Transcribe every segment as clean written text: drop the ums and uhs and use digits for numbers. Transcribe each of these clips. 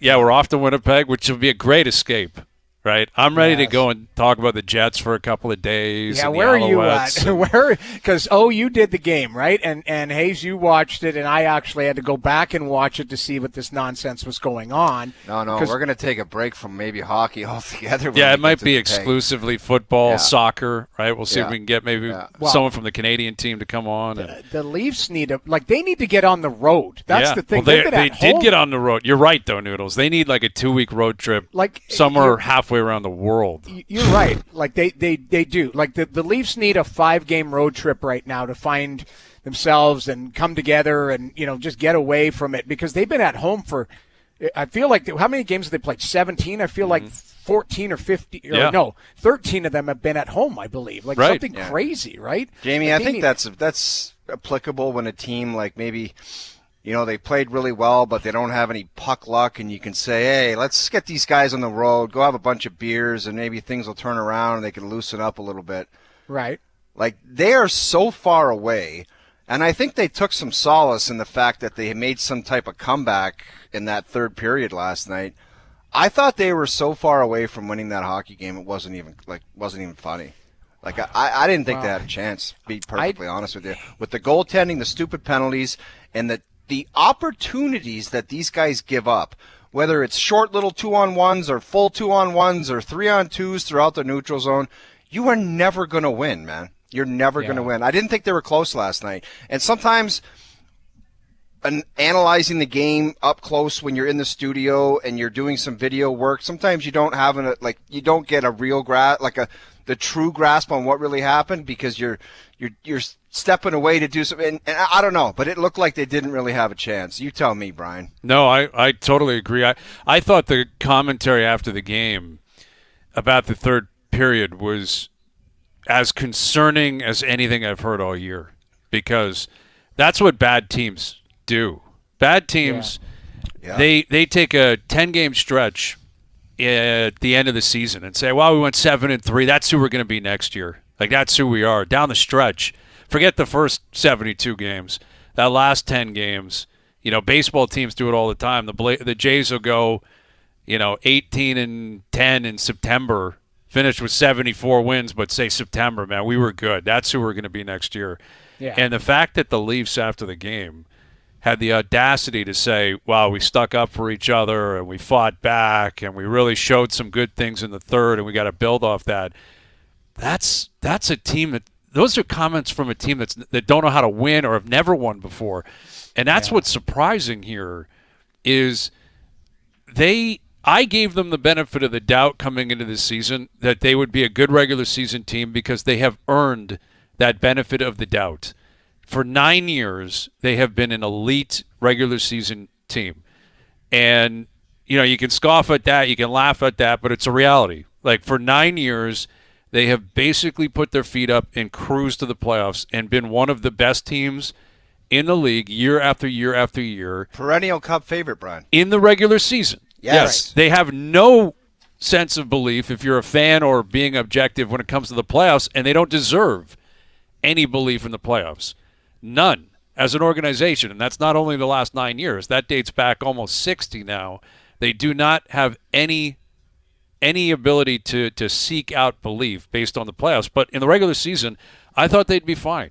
Yeah, we're off to Winnipeg, which will be a great escape, right? I'm ready to Yes. go and talk about the Jets for a couple of days Yeah, and the where are you at? Alouettes. And Where? Because you did the game, right? And Hayes, you watched it, and I actually had to go back and watch it to see what this nonsense was going on. No, Because we're going to take a break from maybe hockey altogether. When yeah, we it get might to be the peg. exclusively football, Yeah. soccer, right? We'll see if Yeah. we can get maybe Yeah. Well, someone from the Canadian team to come on. And, the Leafs need they need to get on the road. That's yeah. the thing. Well, They've been they at did home. get on the road. You're right, though, Noodles. They need like a 2-week road trip, Like, somewhere you're- halfway around the world. You're right. Like they do. Like the Leafs need a 5-game road trip right now to find themselves and come together and just get away from it because they've been at home for. I feel like how many games have they played? 17. I feel like 14 or 15. Or Yeah. no, 13 of them have been at home. I believe. Like Right. something crazy, right? Jamie, Like I think that's applicable when a team like maybe they played really well, but they don't have any puck luck, and you can say, hey, let's get these guys on the road, go have a bunch of beers, and maybe things will turn around and they can loosen up a little bit. right. Like, they are so far away, and I think they took some solace in the fact that they made some type of comeback in that third period last night. I thought they were so far away from winning that hockey game, it wasn't even funny. Like, I didn't think they had a chance, to be perfectly honest with you. With the goaltending, the stupid penalties, and the opportunities that these guys give up, whether it's short little 2-on-1s or full 2-on-1s or 3-on-2s throughout the neutral zone, you are never going to win, man. You're never going to win. I didn't think they were close last night. And sometimes analyzing the game up close when you're in the studio and you're doing some video work, sometimes you don't have you don't get a real the true grasp on what really happened because you're stepping away to do something. And I don't know, but it looked like they didn't really have a chance. You tell me, Brian. No, I totally agree. I thought the commentary after the game about the third period was as concerning as anything I've heard all year because that's what bad teams do. Bad teams, they take a 10-game stretch at the end of the season and say, well, we went 7-3. That's who we're going to be next year. Like, that's who we are. Down the stretch, forget the first 72 games. That last 10 games, baseball teams do it all the time. The Jays will go, 18-10 in September, finish with 74 wins, but say September, man, we were good. That's who we're going to be next year. Yeah. And the fact that the Leafs after the game had the audacity to say, wow, we stuck up for each other and we fought back and we really showed some good things in the third and we got to build off that. That's a team those are comments from a team that don't know how to win or have never won before. And that's what's surprising here is I gave them the benefit of the doubt coming into this season that they would be a good regular season team because they have earned that benefit of the doubt. For 9 years, they have been an elite regular season team. And, you can scoff at that, you can laugh at that, but it's a reality. Like, for 9 years, they have basically put their feet up and cruised to the playoffs and been one of the best teams in the league year after year after year. Perennial Cup favorite, Brian. In the regular season. Yes. They have no sense of belief if you're a fan or being objective when it comes to the playoffs, and they don't deserve any belief in the playoffs. None as an organization, and that's not only the last 9 years. That dates back almost 60 now. They do not have any ability to seek out belief based on the playoffs. But in the regular season, I thought they'd be fine.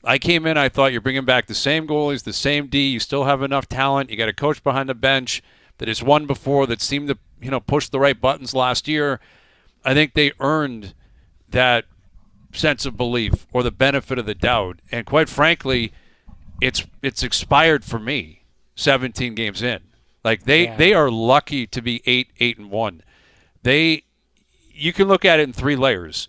I came in, I thought you're bringing back the same goalies, the same D. You still have enough talent. You got a coach behind the bench that has won before, that seemed to push the right buttons last year. I think they earned that sense of belief or the benefit of the doubt. And quite frankly, it's expired for me 17 games in. Like they are lucky to be 8-1. You can look at it in 3 layers.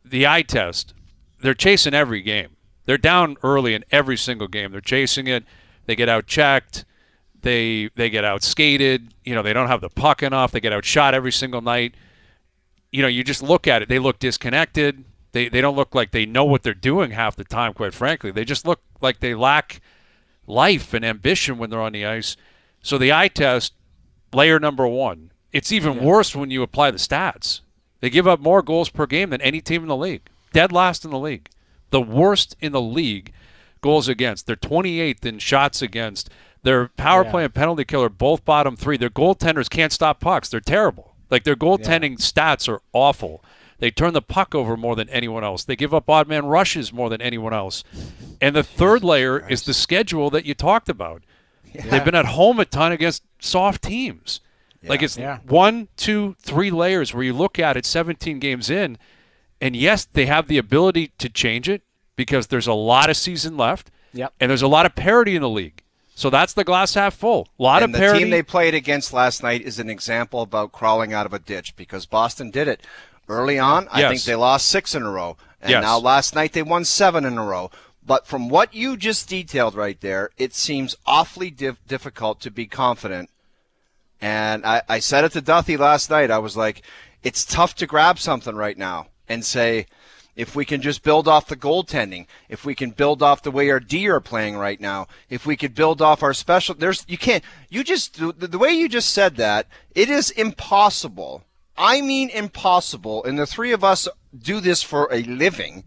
The eye test, they're chasing every game. They're down early in every single game. They're chasing it. They get out-checked. They get out-skated. They don't have the puck enough. They get outshot every single night. You just look at it. They look disconnected. They don't look like they know what they're doing half the time, quite frankly. They just look like they lack life and ambition when they're on the ice. So the eye test, layer number 1, it's even worse when you apply the stats. They give up more goals per game than any team in the league. Dead last in the league. The worst in the league goals against. They're 28th in shots against. Their power play and penalty kill are both bottom 3. Their goaltenders can't stop pucks. They're terrible. Like, their goaltending stats are awful. They turn the puck over more than anyone else. They give up odd man rushes more than anyone else. And the third layer is the schedule that you talked about. Yeah. They've been at home a ton against soft teams. Yeah. Like, it's 1, 2, 3 layers where you look at it 17 games in, and yes, they have the ability to change it because there's a lot of season left, and there's a lot of parity in the league. So that's the glass half full. A lot of parity. The team they played against last night is an example about crawling out of a ditch because Boston did it. Early on, I think they lost 6 in a row. And now last night they won 7 in a row. But from what you just detailed right there, it seems awfully difficult to be confident. And I said it to Duthie last night. I was like, it's tough to grab something right now and say, if we can just build off the goaltending, if we can build off the way our D are playing right now, if we could build off our special, the way you just said that, it is impossible. I mean impossible, and the three of us do this for a living,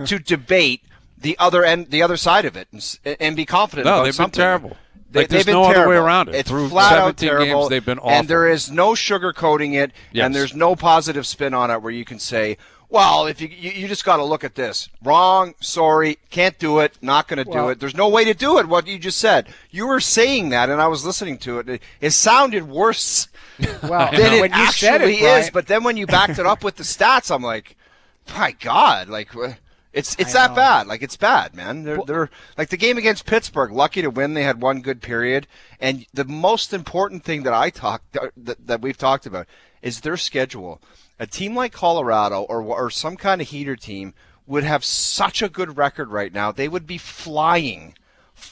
to debate the other side of it and be confident about something. No, they've been terrible. There's no other way around it. It's Through flat out 17 terrible, games, they've been awful. and there is no sugarcoating it, and there's no positive spin on it where you can say, well, if you just got to look at this. Wrong, sorry, can't do it, not going to do it. There's no way to do it, what you just said. You were saying that, and I was listening to it. It sounded worse than it actually is, but then when you backed it up with the stats, I'm like, my God, like, it's that bad. Like, it's bad, man. They're like the game against Pittsburgh, lucky to win. They had one good period. And the most important thing that we've talked about is their schedule. A team like Colorado or some kind of heater team would have such a good record right now. They would be flying.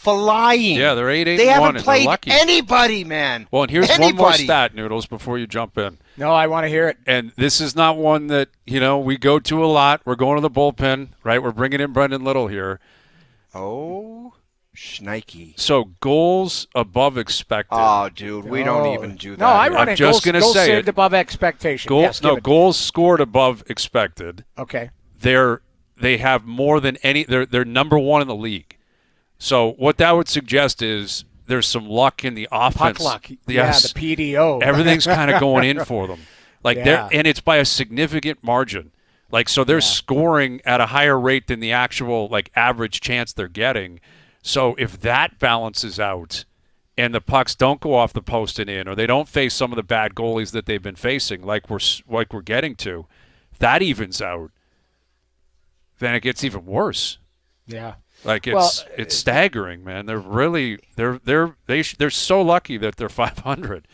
Yeah, they're 8-8-1. They haven't played lucky. anybody, man. Well, and here's one more stat, Noodles, before you jump in. No, I want to hear it. And this is not one that, we go to a lot. We're going to the bullpen, right? We're bringing in Brendan Little here. Oh, Schneike. So goals above expected. Oh, dude, we don't even do that. No, I want I'm just going to say saved above expectation. Goals scored above expected. Okay. They have more than any. They're number 1 in the league. So what that would suggest is there's some luck in the offense. Puck luck. Yes. Yeah, the PDO. Everything's kind of going in for them. And it's by a significant margin. So they're scoring at a higher rate than the actual average chance they're getting. So if that balances out and the pucks don't go off the post and in, or they don't face some of the bad goalies that they've been facing, like we're getting to, if that evens out, then it gets even worse. Yeah. It's staggering, man. They're really they're so lucky that they're 500.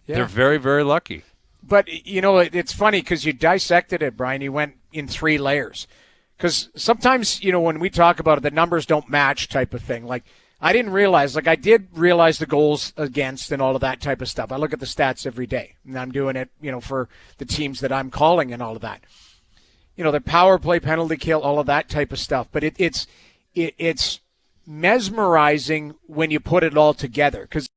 Yeah. They're very, very lucky. But it's funny because you dissected it, Brian. You went in 3 layers. Because sometimes when we talk about it, the numbers don't match type of thing. I didn't realize. I did realize the goals against and all of that type of stuff. I look at the stats every day, and I'm doing it for the teams that I'm calling and all of that. The power play, penalty kill, all of that type of stuff. But it's mesmerizing when you put it all together because